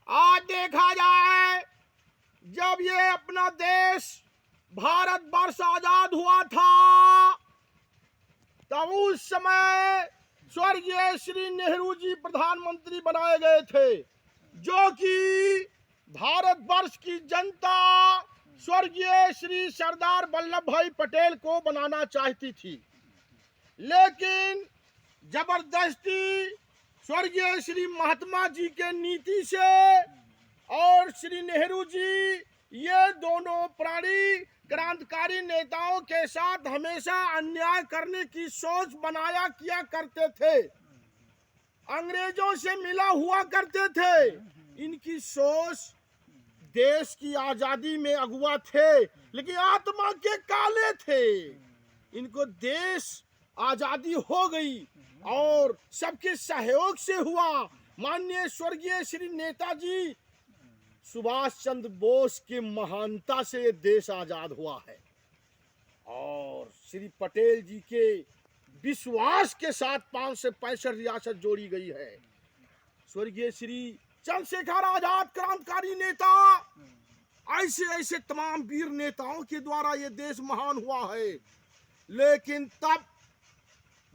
आज देखा जाए, जब ये अपना देश भारतवर्ष आजाद हुआ था, तब उस समय स्वर्गीय श्री नेहरू जी प्रधानमंत्री बनाए गए थे, जो कि भारतवर्ष की जनता स्वर्गीय श्री सरदार वल्लभ भाई पटेल को बनाना चाहती थी। लेकिन जबरदस्ती स्वर्गीय श्री महात्मा जी के नीति से और श्री नेहरू जी ये दोनों प्राणी क्रांतिकारी नेताओं के साथ हमेशा अन्याय करने की सोच बनाया किया करते थे, अंग्रेजों से मिला हुआ करते थे। इनकी सोच देश की आजादी में अगुआ थे, लेकिन आत्मा के काले थे। इनको देश आजादी हो गई और सबके सहयोग से हुआ। माननीय स्वर्गीय श्री नेताजी सुभाष चंद्र बोस की महानता से ये देश आजाद हुआ है और श्री पटेल जी के विश्वास के साथ 5 से 65 रियासत जोड़ी गई है। स्वर्गीय श्री चंद्रशेखर आजाद क्रांतिकारी नेता, ऐसे ऐसे तमाम वीर नेताओं के द्वारा ये देश महान हुआ है। लेकिन तब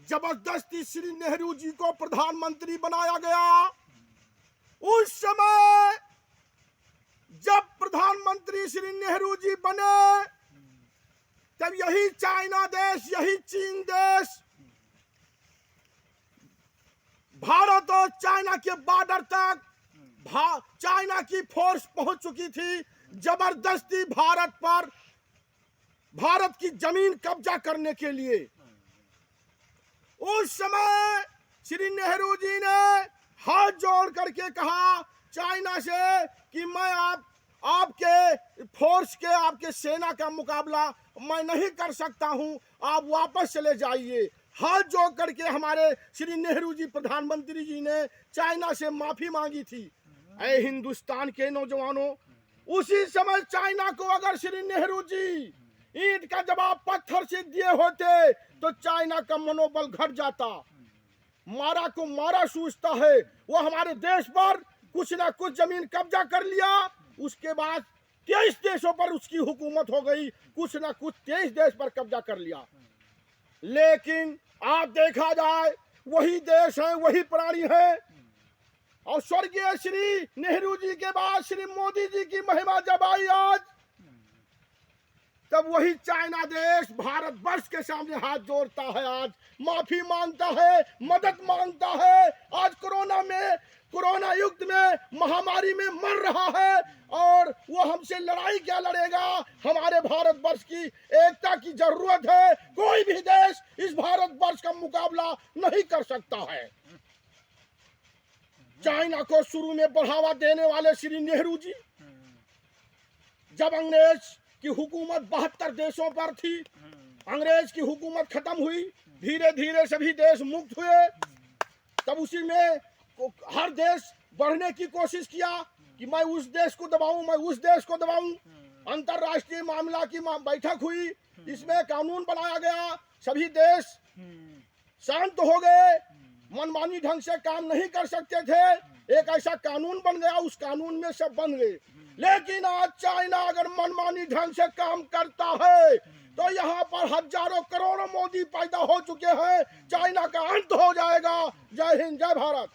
जबरदस्ती श्री नेहरू जी को प्रधानमंत्री बनाया गया। उस समय जब प्रधानमंत्री श्री नेहरू जी बने, तब यही चाइना देश, यही चीन देश भारत और चाइना के बॉर्डर तक चाइना की फोर्स पहुंच चुकी थी। जबरदस्ती भारत की जमीन कब्जा करने के लिए उस समय श्री नेहरू जी ने हाथ जोड़ करके कहा चाइना से कि मैं आपके फोर्स के, आपके सेना का मुकाबला मैं नहीं कर सकता हूं, आप वापस चले जाइए। हाथ जोड़ करके हमारे श्री नेहरू जी प्रधानमंत्री जी ने चाइना से माफी मांगी थी। ऐ हिंदुस्तान के नौजवानों, उसी समय चाइना को अगर श्री नेहरू जी ईंट का जवाब पत्थर से दिए होते तो चाइना का मनोबल घट जाता। मारा को मारा सूझता है। वो हमारे देश पर कुछ ना कुछ जमीन कब्जा कर लिया, उसके बाद 23 देशों पर उसकी हुकूमत हो गई, कुछ ना कुछ 23 देश पर कब्जा कर लिया। लेकिन आप देखा जाए, वही देश है, वही प्राणी है। और स्वर्गीय श्री नेहरू जी के बाद श्री मोदी जी की महिमा जब आई आज, तब वही चाइना देश भारतवर्ष के सामने हाथ जोड़ता है, आज माफी मांगता है, मदद मांगता है। आज कोरोना युग में महामारी में मर रहा है और वो हमसे लड़ाई क्या लड़ेगा। हमारे भारतवर्ष की एकता की जरूरत है। कोई भी देश इस भारतवर्ष का मुकाबला नहीं कर सकता है। चाइना को शुरू में बढ़ावा देने वाले श्री नेहरू जी, जब अंग्रेज की हुकूमत 72 देशों पर थी, अंग्रेज की हुकूमत खत्म हुई, धीरे धीरे सभी देश मुक्त हुए, तब उसी में हर देश बढ़ने की कोशिश किया कि मैं उस देश को दबाऊं, मैं उस देश को दबाऊं। अंतरराष्ट्रीय मामला की बैठक हुई, इसमें कानून बनाया गया, सभी देश शांत हो गए, मनमानी ढंग से काम नहीं कर सकते थे। एक ऐसा कानून बन गया, उस कानून में सब बन गए। लेकिन आज चाइना अगर मनमानी ढंग से काम करता है तो यहाँ पर हजारों करोड़ों मोदी पैदा हो चुके हैं। चाइना का अंत हो जाएगा। जय हिंद, जय भारत।